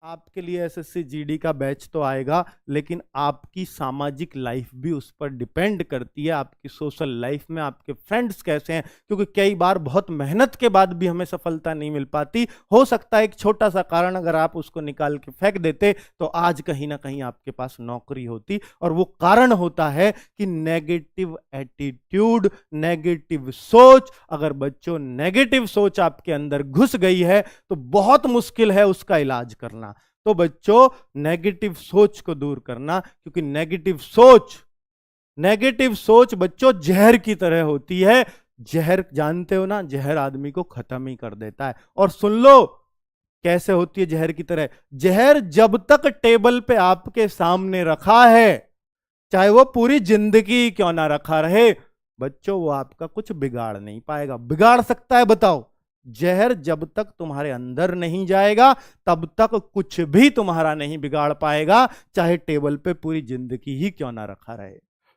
आपके लिए SSC GD का बैच तो आएगा, लेकिन आपकी सामाजिक लाइफ भी उस पर डिपेंड करती है। आपकी सोशल लाइफ में आपके फ्रेंड्स कैसे हैं, क्योंकि कई बार बहुत मेहनत के बाद भी हमें सफलता नहीं मिल पाती। हो सकता है एक छोटा सा कारण अगर आप उसको निकाल के फेंक देते तो आज कहीं ना कहीं आपके पास नौकरी होती, और वो कारण होता है कि नेगेटिव एटीट्यूड, नेगेटिव सोच। अगर बच्चों नेगेटिव सोच आपके अंदर घुस गई है तो बहुत मुश्किल है उसका इलाज करना। तो बच्चों नेगेटिव सोच को दूर करना, क्योंकि नेगेटिव सोच बच्चों जहर की तरह होती है। जहर जानते हो ना, जहर आदमी को खत्म ही कर देता है। और सुन लो कैसे होती है जहर की तरह। जहर जब तक टेबल पे आपके सामने रखा है, चाहे वो पूरी जिंदगी क्यों ना रखा रहे, बच्चों वो आपका कुछ बिगाड़ नहीं पाएगा। बिगाड़ सकता है बताओ? जहर जब तक तुम्हारे अंदर नहीं जाएगा तब तक कुछ भी तुम्हारा नहीं बिगाड़ पाएगा, चाहे टेबल पे पूरी जिंदगी ही क्यों ना रखा रहे।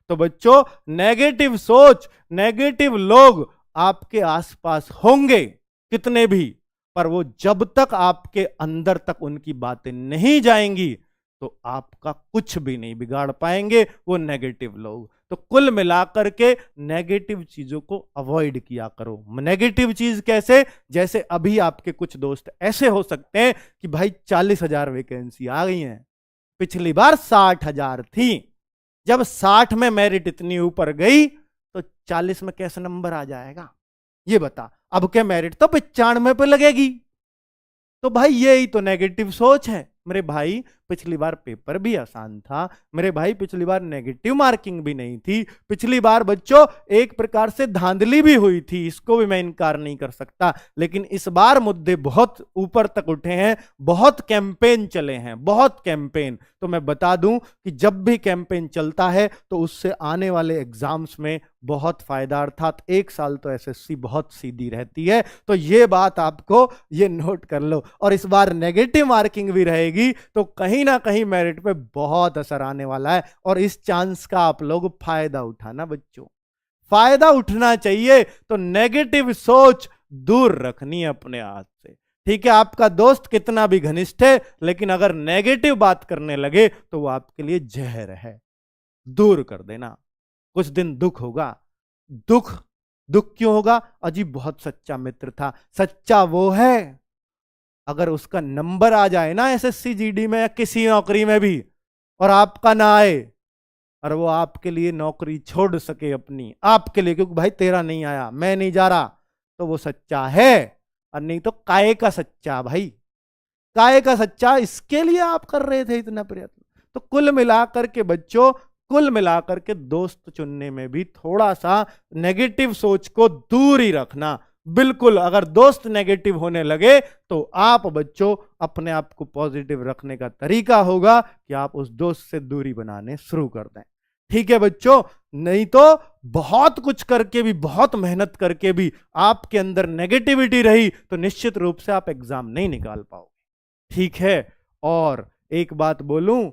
तो बच्चों नेगेटिव सोच, नेगेटिव लोग आपके आसपास होंगे कितने भी, पर वो जब तक आपके अंदर तक उनकी बातें नहीं जाएंगी तो आपका कुछ भी नहीं बिगाड़ पाएंगे वो नेगेटिव लोग। तो कुल मिलाकर के नेगेटिव चीजों को अवॉइड किया करो। नेगेटिव चीज कैसे? जैसे अभी आपके कुछ दोस्त ऐसे हो सकते हैं कि भाई 40,000 वैकेंसी आ गई हैं, पिछली बार 60,000 थी। जब 60 में मेरिट इतनी ऊपर गई तो 40 में कैसे नंबर आ जाएगा ये बता। अब क्या मेरिट तो 95 पे लगेगी। तो भाई यही तो नेगेटिव सोच है। मेरे भाई पिछली बार पेपर भी आसान था, मेरे भाई पिछली बार नेगेटिव मार्किंग भी नहीं थी, पिछली बार बच्चों एक प्रकार से धांधली भी हुई थी, इसको भी मैं इनकार नहीं कर सकता। लेकिन इस बार मुद्दे बहुत ऊपर तक उठे हैं, बहुत कैंपेन चले हैं, बहुत कैंपेन। तो मैं बता दूं कि जब भी कैंपेन चलता है तो उससे आने वाले एग्जाम्स में बहुत फायदा, अर्थात एक साल तो एसएससी बहुत सीधी रहती है। तो ये बात आपको ये नोट कर लो। और इस बार नेगेटिव मार्किंग भी रहेगी तो कहीं ना कहीं मेरिट पे बहुत असर आने वाला है, और इस चांस का आप लोग फायदा उठाना बच्चों, फायदा उठना चाहिए। तो नेगेटिव सोच दूर रखनी है अपने हाथ से। ठीक है, आपका दोस्त कितना भी घनिष्ठ है, लेकिन अगर नेगेटिव बात करने लगे तो वो आपके लिए जहर है, दूर कर देना। कुछ दिन दुख होगा, दुख क्यों होगा? अजीब बहुत सच्चा मित्र था। सच्चा वो है अगर उसका नंबर आ जाए ना एसएससी जीडी में या किसी नौकरी में भी, और आपका ना आए, और वो आपके लिए नौकरी छोड़ सके अपनी, आपके लिए, क्योंकि भाई तेरा नहीं आया, मैं नहीं जा रहा, तो वो सच्चा है। और नहीं तो काय का सच्चा, भाई काय का सच्चा, इसके लिए आप कर रहे थे इतना प्रयत्न। तो कुल मिलाकर के बच्चों, कुल मिलाकर के दोस्त चुनने में भी थोड़ा सा नेगेटिव सोच को दूर ही रखना। बिल्कुल, अगर दोस्त नेगेटिव होने लगे तो आप बच्चों अपने आप को पॉजिटिव रखने का तरीका होगा कि आप उस दोस्त से दूरी बनाने शुरू कर दें। ठीक है बच्चों? नहीं तो बहुत कुछ करके भी, बहुत मेहनत करके भी आपके अंदर नेगेटिविटी रही तो निश्चित रूप से आप एग्जाम नहीं निकाल पाओगे। ठीक है? और एक बात बोलूं,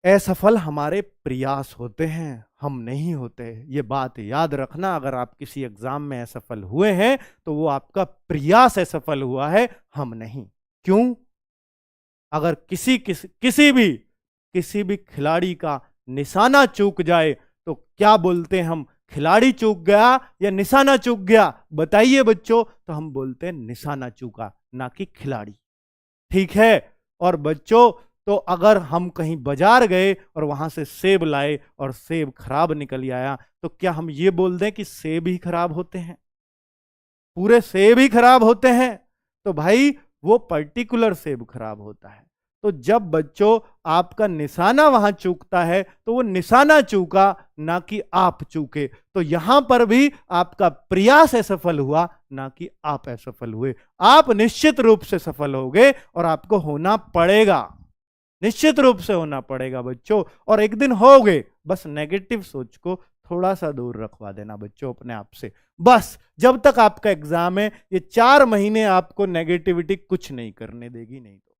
असफल हमारे प्रयास होते हैं, हम नहीं होते। ये बात याद रखना। अगर आप किसी एग्जाम में असफल हुए हैं तो वो आपका प्रयास असफल हुआ है, हम नहीं। क्यों? अगर किसी भी खिलाड़ी का निशाना चूक जाए तो क्या बोलते हैं हम? खिलाड़ी चूक गया या निशाना चूक गया? बताइए बच्चों। तो हम बोलते हैं निशाना चूका, ना कि खिलाड़ी। ठीक है? और बच्चों, तो अगर हम कहीं बाजार गए और वहां से सेब लाए और सेब खराब निकल आया, तो क्या हम ये बोल दें कि सेब ही खराब होते हैं, पूरे सेब ही खराब होते हैं? तो भाई वो पर्टिकुलर सेब खराब होता है। तो जब बच्चों आपका निशाना वहां चूकता है तो वो निशाना चूका, ना कि आप चूके। तो यहां पर भी आपका प्रयास असफल हुआ, ना कि आप असफल हुए। आप निश्चित रूप से सफल होगे और आपको होना पड़ेगा, निश्चित रूप से होना पड़ेगा बच्चों। और एक दिन होगे। बस नेगेटिव सोच को थोड़ा सा दूर रखवा देना बच्चों अपने आप से। बस जब तक आपका एग्जाम है, ये 4 महीने आपको नेगेटिविटी कुछ नहीं करने देगी। नहीं तो